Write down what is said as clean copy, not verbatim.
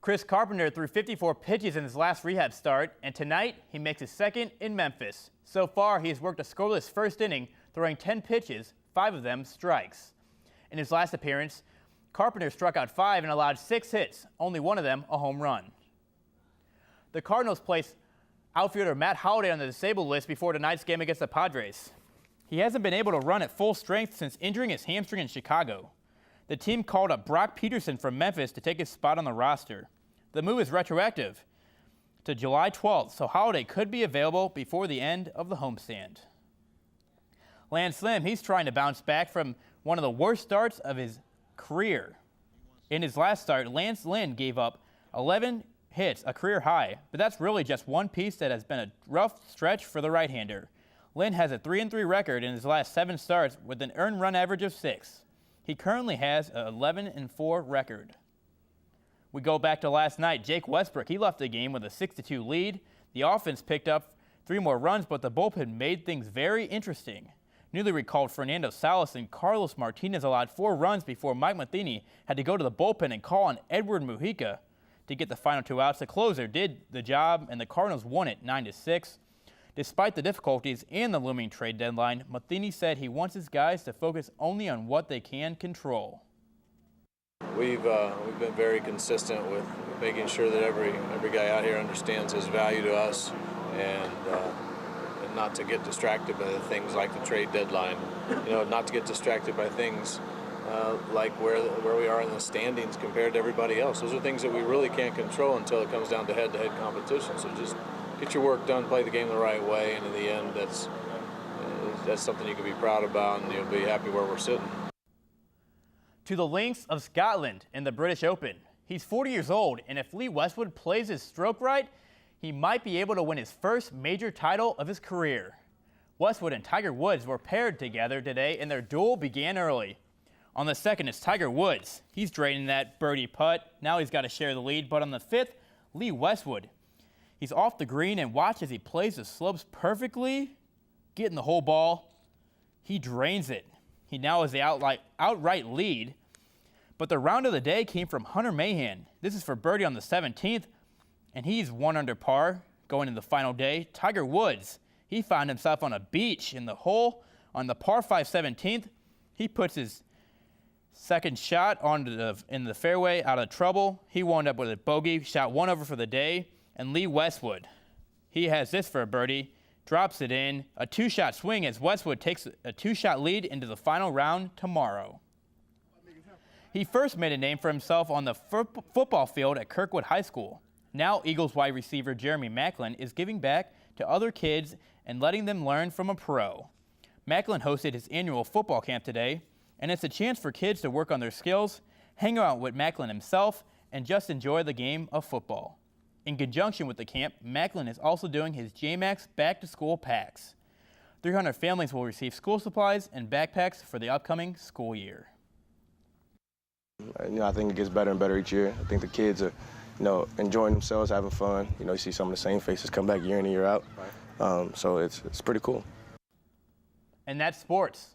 Chris Carpenter threw 54 pitches in his last rehab start, and tonight he makes his second in Memphis. So far, he has worked a scoreless first inning, throwing 10 pitches, 5 of them strikes. In his last appearance, Carpenter struck out 5 and allowed 6 hits, only one of them a home run. The Cardinals placed outfielder Matt Holliday on the disabled list before tonight's game against the Padres. He hasn't been able to run at full strength since injuring his hamstring in Chicago. The team called up Brock Peterson from Memphis to take his spot on the roster. The move is retroactive to July 12th, so Holliday could be available before the end of the homestand. Lance Lynn, he's trying to bounce back from one of the worst starts of his career. In his last start, Lance Lynn gave up 11 hits, a career high, but that's really just one piece that has been a rough stretch for the right-hander. Lynn has a 3-3 record in his last 7 starts with an earned run average of 6. He currently has an 11-4 record. We go back to last night. Jake Westbrook, he left the game with a 6-2 lead. The offense picked up 3 more runs, but the bullpen made things very interesting. Newly recalled Fernando Salas and Carlos Martinez allowed 4 runs before Mike Matheny had to go to the bullpen and call on Edward Mujica to get the final 2 outs. The closer did the job, and the Cardinals won it 9-6. Despite the difficulties and the looming trade deadline, Matheny said he wants his guys to focus only on what they can control. We've been very consistent with making sure that every guy out here understands his value to us, and not to get distracted by the things like the trade deadline. Not to get distracted by things like where we are in the standings compared to everybody else. Those are things that we really can't control until it comes down to head-to-head competition. So just get your work done, play the game the right way, and in the end, that's something you can be proud about, and you'll be happy where we're sitting. To the links of Scotland in the British Open. He's 40 years old, and if Lee Westwood plays his stroke right, he might be able to win his first major title of his career. Westwood and Tiger Woods were paired together today, and their duel began early. On the 2nd, it's Tiger Woods. He's draining that birdie putt. Now he's got to share the lead, but on the 5th, Lee Westwood. He's off the green, and watch as he plays the slopes perfectly, getting the whole ball. He drains it. He now has the outright lead. But the round of the day came from Hunter Mahan. This is for birdie on the 17th, and he's 1 under par going into the final day. Tiger Woods, he found himself on a beach in the hole on the par 5 17th. He puts his second shot in the fairway out of trouble. He wound up with a bogey, shot 1 over for the day. And Lee Westwood, he has this for a birdie, drops it in, a 2-shot swing as Westwood takes a 2-shot lead into the final round tomorrow. He first made a name for himself on the football field at Kirkwood High School. Now Eagles wide receiver Jeremy Macklin is giving back to other kids and letting them learn from a pro. Macklin hosted his annual football camp today, and it's a chance for kids to work on their skills, hang out with Macklin himself, and just enjoy the game of football. In conjunction with the camp, Macklin is also doing his JMax back-to-school packs. 300 families will receive school supplies and backpacks for the upcoming school year. I think it gets better and better each year. I think the kids are, enjoying themselves, having fun. You see some of the same faces come back year in and year out. So it's pretty cool. And that's sports.